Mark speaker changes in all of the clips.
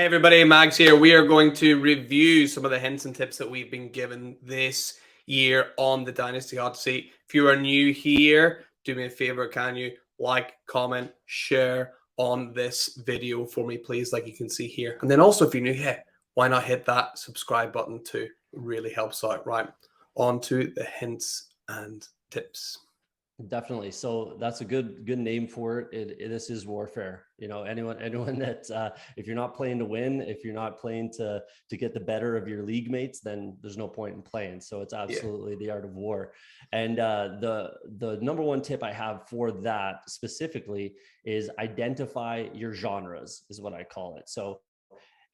Speaker 1: Hey everybody, Mags here. We are going to review some of the hints and tips that we've been given this year on the Dynasty Hot Seat. If you are new here, do me a favor, can you like, comment, share on this video for me, please, like you can see here. And then also, if you're new here, why not hit that subscribe button too? It really helps out. Right, on to the hints and tips.
Speaker 2: Definitely. So that's a good name for it. This is warfare. You know, anyone that if you're not playing to win, if you're not playing to get the better of your league mates, then there's no point in playing. So it's absolutely the art of war. And the number one tip I have for that specifically is identify your genres, is what I call it. So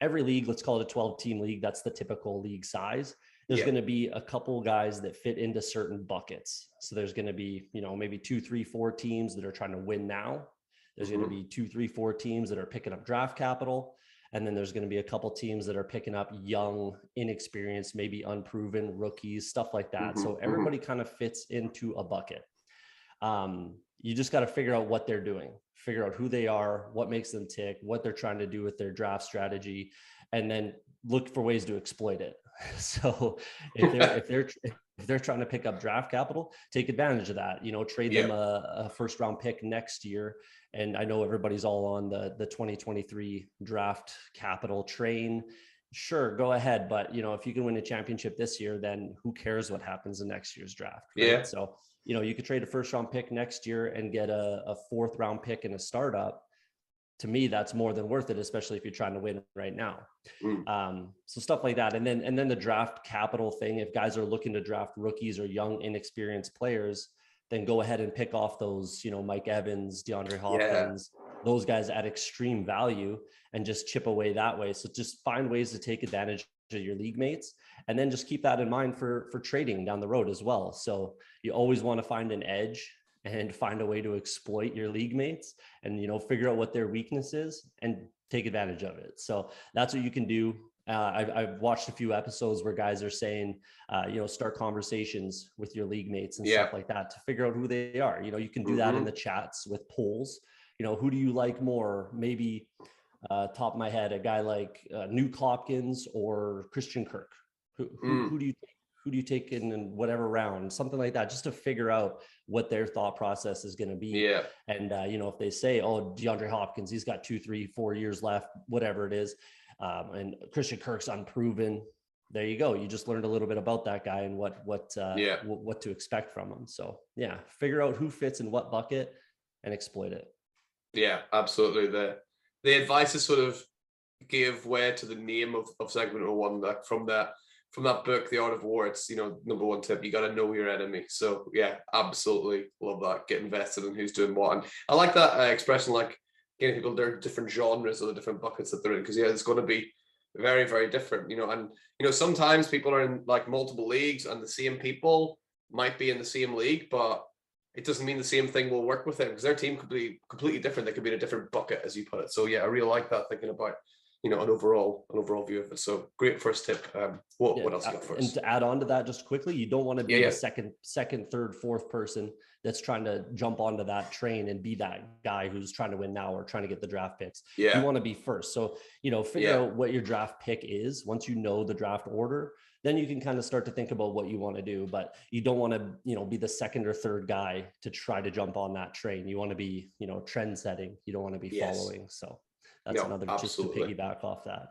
Speaker 2: every league, let's call it a 12-team league. That's the typical league size. There's going to be a couple guys that fit into certain buckets. So there's going to be, maybe 2, 3, 4 teams that are trying to win now. There's going to be 2, 3, 4 teams that are picking up draft capital. And then there's going to be a couple teams that are picking up young, inexperienced, maybe unproven rookies, stuff like that. So everybody kind of fits into a bucket. You just got to figure out what they're doing, figure out who they are, what makes them tick, what they're trying to do with their draft strategy, and then look for ways to exploit it. So if they're trying to pick up draft capital, take advantage of that, trade them a first round pick next year. And I know everybody's all on the 2023 draft capital train. Sure, go ahead. But, if you can win a championship this year, then who cares what happens in next year's draft? Right? Yeah. So, you could trade a first round pick next year and get a 4th round pick in a startup. To me, that's more than worth it, especially if you're trying to win right now. So stuff like that. And then the draft capital thing, if guys are looking to draft rookies or young, inexperienced players, then go ahead and pick off those, Mike Evans, DeAndre Hopkins, those guys at extreme value and just chip away that way. So just find ways to take advantage of your league mates, and then just keep that in mind for trading down the road as well. So you always want to find an edge and find a way to exploit your league mates and, figure out what their weakness is and take advantage of it. So that's what you can do. I've watched a few episodes where guys are saying, start conversations with your league mates and stuff like that to figure out who they are. You can do that in the chats with polls. Who do you like more? Maybe top of my head, a guy like Nuke Hopkins or Christian Kirk. Who do you take in whatever round, something like that, just to figure out what their thought process is going to be. Yeah. And, if they say, oh, DeAndre Hopkins, he's got 2, 3, 4 years left, whatever it is. And Christian Kirk's unproven. There you go. You just learned a little bit about that guy and what to expect from him. So yeah, figure out who fits in what bucket and exploit it.
Speaker 1: Yeah, absolutely. The advice is sort of give way to the name of segment 1, that from that book, The Art of War. It's, number one tip, you got to know your enemy. So yeah, absolutely love that. Get invested in who's doing what. And I like that expression, like getting people their different genres or the different buckets that they're in, because it's going to be very, very different, and sometimes people are in like multiple leagues and the same people might be in the same league, but it doesn't mean the same thing will work with them, because their team could be completely different. They could be in a different bucket, as you put it. So yeah, I really like that, thinking about an overall view of it. So great first tip. What else you got for us?
Speaker 2: And to add on to that just quickly, you don't want to be the second, third, fourth person that's trying to jump onto that train and be that guy who's trying to win now or trying to get the draft picks. You want to be first. So, figure out what your draft pick is. Once you know the draft order, then you can kind of start to think about what you want to do. But you don't want to, be the second or third guy to try to jump on that train. You want to be, trend setting. You don't want to be following. So that's another, absolutely, just to piggyback off that.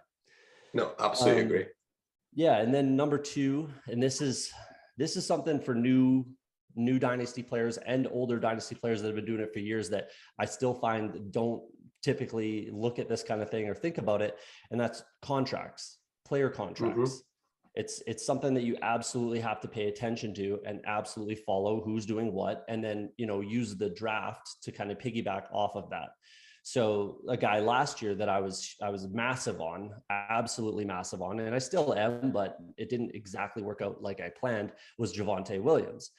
Speaker 1: No, absolutely agree.
Speaker 2: Yeah. And then number 2, and this is something for new dynasty players and older dynasty players that have been doing it for years that I still find don't typically look at this kind of thing or think about it. And that's contracts, player contracts. It's something that you absolutely have to pay attention to and absolutely follow who's doing what, and then, use the draft to kind of piggyback off of that. So a guy last year that I was massive on, absolutely massive on, and I still am, but it didn't exactly work out like I planned, was Javonte Williams.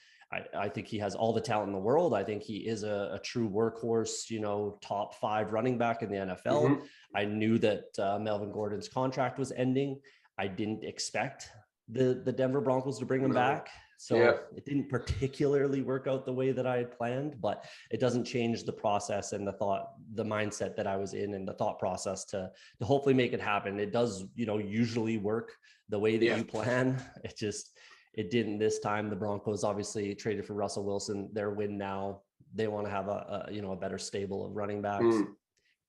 Speaker 2: I think he has all the talent in the world. I think he is a true workhorse, top 5 running back in the NFL. I knew that Melvin Gordon's contract was ending. I didn't expect the Denver Broncos to bring him back. So it didn't particularly work out the way that I had planned, but it doesn't change the process and the mindset that I was in and the thought process to hopefully make it happen. It does, usually work the way that you plan. It didn't this time. The Broncos obviously traded for Russell Wilson. Their win now. They want to have a better stable of running backs.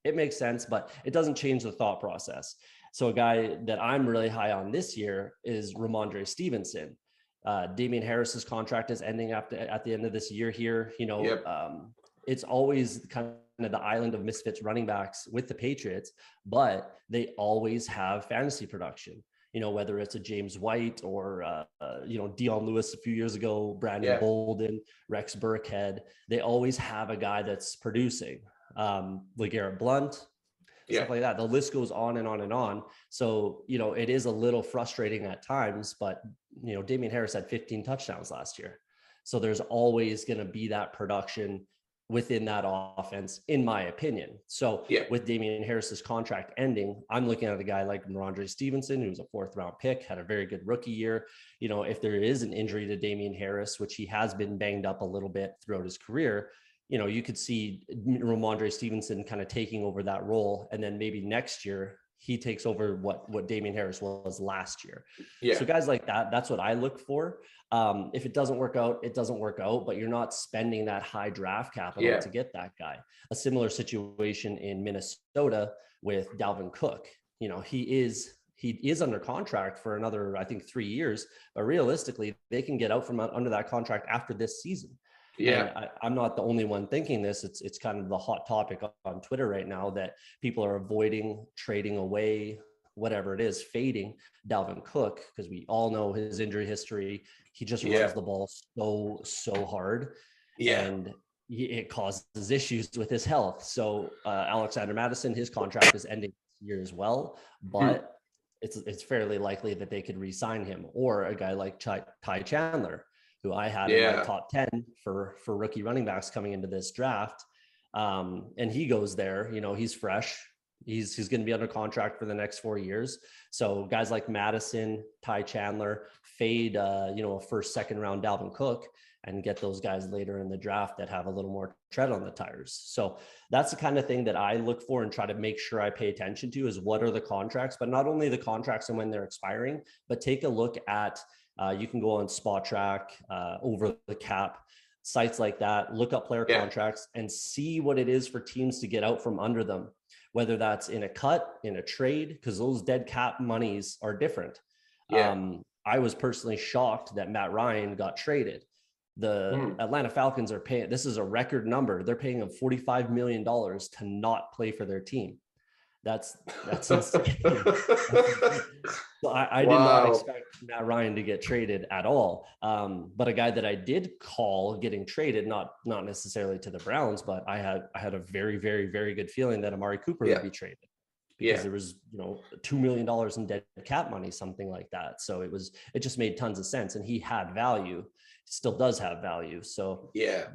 Speaker 2: It makes sense, but it doesn't change the thought process. So a guy that I'm really high on this year is Ramondre Stevenson. Damian Harris's contract is ending at the end of this year here. It's always kind of the island of misfits running backs with the Patriots, but they always have fantasy production. Whether it's a James White or, Dion Lewis a few years ago, Brandon Bolden, Rex Burkhead, they always have a guy that's producing. LeGarrette Blount, stuff like that. The list goes on and on and on. So, it is a little frustrating at times, but, Damian Harris had 15 touchdowns last year. So there's always going to be that production within that offense, in my opinion. So with Damian Harris's contract ending, I'm looking at a guy like Ramondre Stevenson, who's a 4th-round pick, had a very good rookie year. If there is an injury to Damian Harris, which he has been banged up a little bit throughout his career, you could see Ramondre Stevenson kind of taking over that role. And then maybe next year he takes over what Damian Harris was last year. So guys like that, that's what I look for. If it doesn't work out, it doesn't work out, but you're not spending that high draft capital to get that guy. A similar situation in Minnesota with Dalvin Cook. He is under contract for another, I think, 3 years, but realistically they can get out from under that contract after this season. And I'm not the only one thinking this. It's kind of the hot topic on Twitter right now that people are avoiding, trading away, whatever it is, fading Dalvin Cook, because we all know his injury history. He just runs the ball so hard. And it causes issues with his health. So Alexander Mattison, his contract is ending this year as well, but it's fairly likely that they could re-sign him, or a guy like Ty Chandler, who I had in my top 10 for rookie running backs coming into this draft. And he goes there, he's fresh. He's going to be under contract for the next 4 years. So guys like Madison, Ty Chandler, fade, a first, second round Dalvin Cook, and get those guys later in the draft that have a little more tread on the tires. So that's the kind of thing that I look for and try to make sure I pay attention to, is what are the contracts, but not only the contracts and when they're expiring, but take a look at, you can go on Spot Track, Over the Cap, sites like that, look up player contracts and see what it is for teams to get out from under them, whether that's in a cut, in a trade, because those dead cap monies are different. I was personally shocked that Matt Ryan got traded. The Atlanta Falcons are paying, this is a record number, they're paying him $45 million to not play for their team. That's insane. So I did not expect Matt Ryan to get traded at all. But a guy that I did call getting traded, not necessarily to the Browns, but I had a very, very, very good feeling that Amari Cooper would be traded, because there was, $2 million in dead cap money, something like that. So it just made tons of sense, and he had value, still does have value. So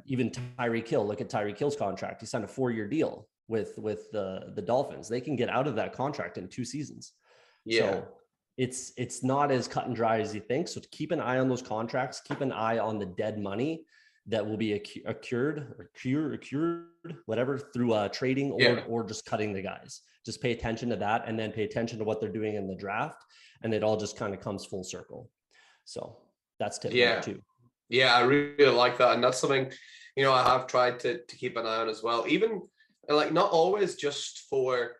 Speaker 2: even Tyreek Hill, look at Tyreek Hill's contract. He signed a 4-year deal with the Dolphins. They can get out of that contract in 2 seasons. So it's not as cut and dry as you think. So keep an eye on those contracts, keep an eye on the dead money that will be accrued, whatever, through trading or just cutting the guys. Just pay attention to that, and then pay attention to what they're doing in the draft, and it all just kind of comes full circle. So that's tip number 2.
Speaker 1: I really like that. And that's something, I have tried to keep an eye on as well. Even like, not always just for,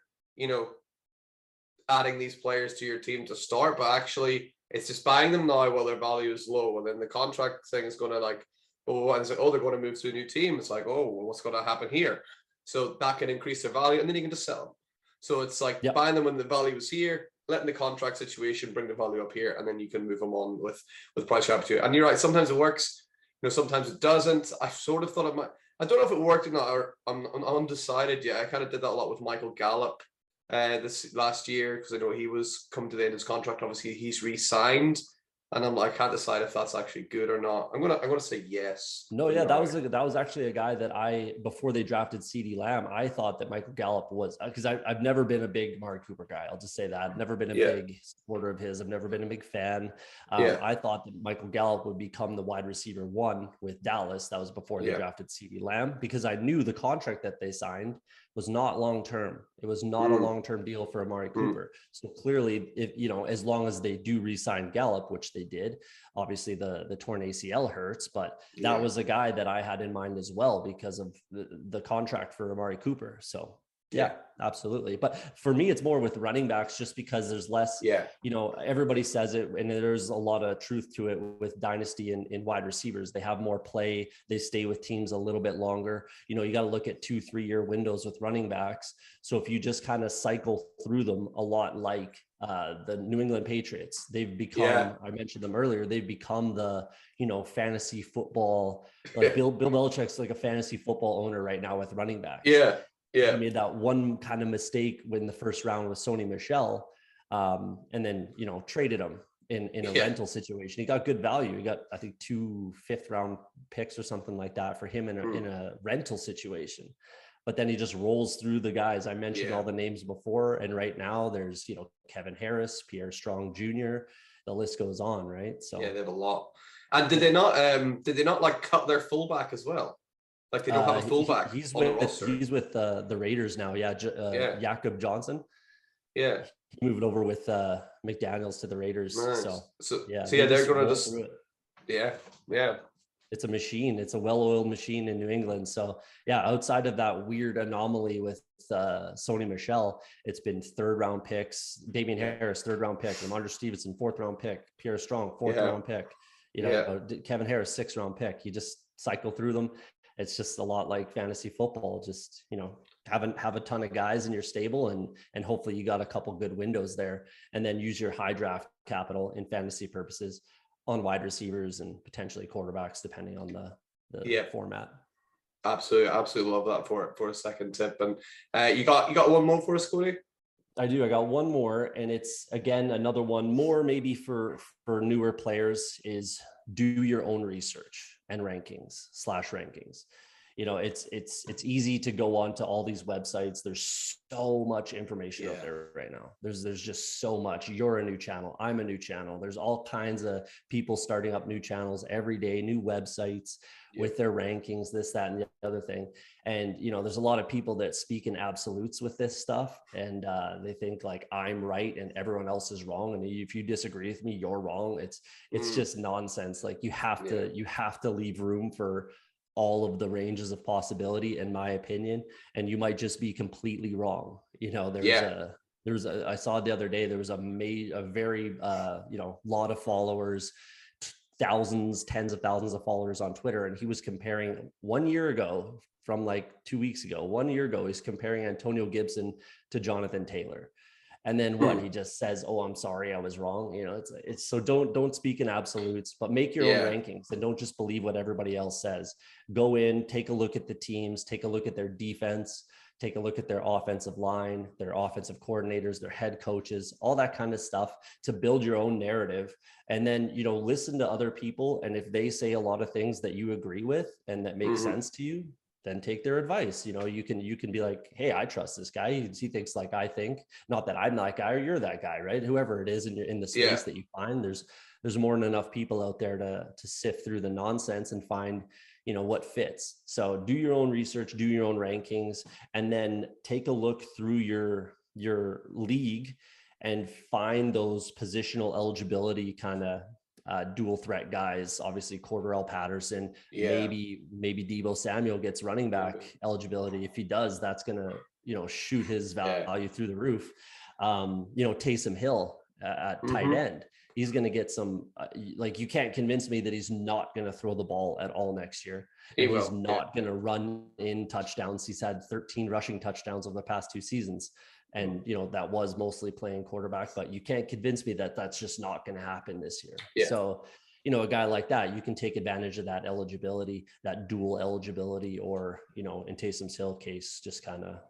Speaker 1: adding these players to your team to start, but actually it's just buying them now while their value is low. And then the contract thing is going to they're going to move to a new team. It's like, what's going to happen here? So that can increase their value, and then you can just sell them. So it's like buying them when the value is here, letting the contract situation bring the value up here, and then you can move them on with price opportunity. And you're right, sometimes it works, sometimes it doesn't. I sort of thought it might. I don't know if it worked or not, or I'm undecided yet. I kind of did that a lot with Michael Gallup this last year, because I know he was coming to the end of his contract. Obviously, he's re-signed. and I can't decide if that's actually good or not. I'm gonna say yes.
Speaker 2: No, yeah, that was actually a guy that before they drafted CeeDee Lamb, I thought that Michael Gallup was, because I've never been a big Amari Cooper guy. I'll just say that. I've never been a big supporter of his. I've never been a big fan. I thought that Michael Gallup would become the wide receiver 1 with Dallas. That was before they drafted CeeDee Lamb, because I knew the contract that they signed was not long-term. It was not a long-term deal for Amari Cooper. So clearly, if as long as they do re-sign Gallup, which they did, obviously the torn ACL hurts, but that was a guy that I had in mind as well because of the contract for Amari Cooper. So yeah, absolutely. But for me, it's more with running backs, just because there's less, everybody says it, and there's a lot of truth to it with Dynasty and in wide receivers. They have more play. They stay with teams a little bit longer. You got to look at 2-3 year windows with running backs. So if you just kind of cycle through them a lot, like the New England Patriots, they've become, I mentioned them earlier, they've become the, fantasy football, like Bill Belichick's like a fantasy football owner right now with running backs. He made that one kind of mistake when the first round was Sony Michel, and then, traded him in a rental situation. He got good value. He got, I think, 2 5th-round picks or something like that for him in a rental situation. But then he just rolls through the guys. I mentioned all the names before, and right now there's, Kevin Harris, Pierre Strong Jr., the list goes on, right? So
Speaker 1: yeah, they have a lot. And did they not like cut their fullback as well? Like they don't have a fullback on the roster.
Speaker 2: He's with the Raiders now. Jakob Johnson.
Speaker 1: Yeah.
Speaker 2: He moved over with McDaniels to the Raiders.
Speaker 1: Nice.
Speaker 2: So
Speaker 1: they're going to just
Speaker 2: It's a machine. It's a well-oiled machine in New England. So yeah, outside of that weird anomaly with Sony Michel, it's been 3rd-round picks. Damian Harris, 3rd-round pick. Ramondre Stevenson, 4th-round pick. Pierre Strong, 4th-round pick. Kevin Harris, 6th-round pick. You just cycle through them. It's just a lot like fantasy football. Just, have a ton of guys in your stable, and hopefully you got a couple good windows there, and then use your high draft capital in fantasy purposes on wide receivers and potentially quarterbacks, depending on the format.
Speaker 1: Absolutely love that for a second tip. And you got one more for us, Cody?
Speaker 2: I do. I got one more, and it's, again, another one more maybe for newer players, is do your own research and rankings. It's easy to go onto all these websites. There's so much information out there right now. There's just so much. You're a new channel. I'm a new channel. There's all kinds of people starting up new channels every day, new websites with their rankings, this, that, and the other thing. And, there's a lot of people that speak in absolutes with this stuff. And they think like I'm right and everyone else is wrong. And if you disagree with me, you're wrong. It's just nonsense. Like you have to leave room for all of the ranges of possibility, in my opinion, and you might just be completely wrong. I saw the other day, there was a very lot of followers, thousands, tens of thousands of followers on Twitter, and he was comparing 1 year ago, from like 2 weeks ago, 1 year ago, he's comparing Antonio Gibson to Jonathan Taylor. And then he just says, "Oh, I'm sorry, I was wrong." It's so don't speak in absolutes, but make your own rankings, and don't just believe what everybody else says. Go in, take a look at the teams, take a look at their defense, take a look at their offensive line, their offensive coordinators, their head coaches, all that kind of stuff, to build your own narrative. And then, listen to other people. And if they say a lot of things that you agree with and that make sense to you, then take their advice. You can be like, "Hey, I trust this guy. He thinks like I think. Not that I'm that guy or you're that guy," right? Whoever it is in the space that you find, there's more than enough people out there to sift through the nonsense and find, what fits. So do your own research, do your own rankings, and then take a look through your league and find those positional eligibility kind of dual threat guys. Obviously Cordarrelle Patterson, maybe Deebo Samuel gets running back eligibility. If he does, that's gonna shoot his value through the roof. Taysom Hill at tight end, he's gonna get some you can't convince me that he's not gonna throw the ball at all next year. He's not gonna run in touchdowns. He's had 13 rushing touchdowns over the past 2 seasons. And, that was mostly playing quarterback, but you can't convince me that that's just not going to happen this year. So, a guy like that, you can take advantage of that eligibility, that dual eligibility, or, in Taysom Hill case, just kind of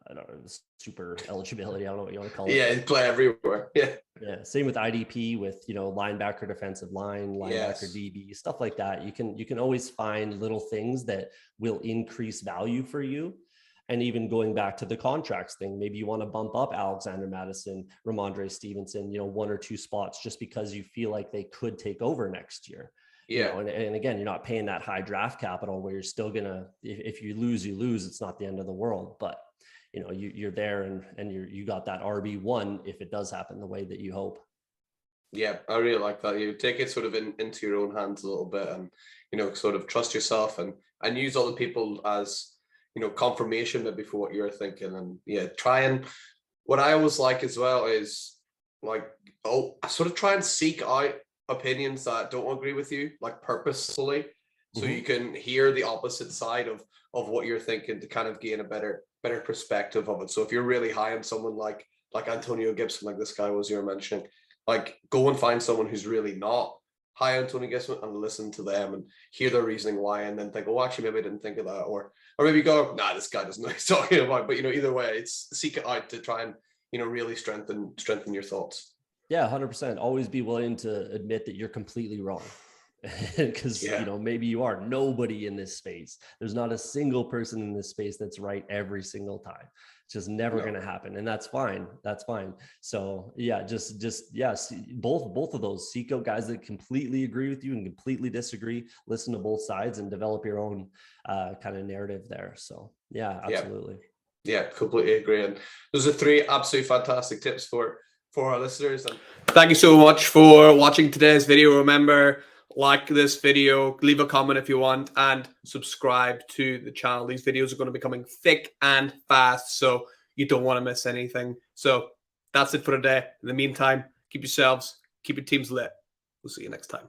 Speaker 2: I don't know, super eligibility. I don't know what you want to call it.
Speaker 1: Yeah, play everywhere. Yeah.
Speaker 2: Yeah. Same with IDP with, you know, linebacker, defensive line, linebacker,
Speaker 1: Yes.
Speaker 2: DB, stuff like that. You can always find little things that will increase value for you. And even going back to the contracts thing, maybe you want to bump up Alexander Madison, Ramondre Stevenson, you know, 1 or 2 spots just because you feel like they could take over next year.
Speaker 1: Yeah.
Speaker 2: You know, and again, you're not paying that high draft capital where you're still gonna, if you lose, you lose. It's not the end of the world, but you know, you're there and you got that RB1 if it does happen the way that you hope.
Speaker 1: Yeah, I really like that. You take it sort of into your own hands a little bit, and you know, sort of trust yourself and use other people as, you know, confirmation maybe for what you're thinking. And yeah, try and, what I always like as well is like, sort of try and seek out opinions that don't agree with you, like purposefully, so you can hear the opposite side of what you're thinking to kind of gain a better perspective of it. So if you're really high on someone like Antonio Gibson, like this guy was you were mentioning, like go and find someone who's really not high on Antonio Gibson and listen to them and hear their reasoning why, and then think, oh, actually maybe I didn't think of that, or maybe go, nah, this guy doesn't know what he's talking about. But you know, either way, it's seek it out to try and, you know, really strengthen your thoughts.
Speaker 2: Yeah, 100%. Always be willing to admit that you're completely wrong. Because you know, maybe you are. Nobody in this space, there's not a single person in this space that's right every single time. It's just never going to happen, and that's fine. So yeah, just yes, both of those, seek out guys that completely agree with you and completely disagree, listen to both sides and develop your own kind of narrative there. So yeah, absolutely.
Speaker 1: Yeah, completely agree. And those are 3 absolutely fantastic tips for our listeners. And thank you so much for watching today's video. Remember, like this video, leave a comment if you want, and subscribe to the channel. These videos are going to be coming thick and fast, so you don't want to miss anything. So that's it for today. In the meantime, keep yourselves, keep your teams lit. We'll see you next time.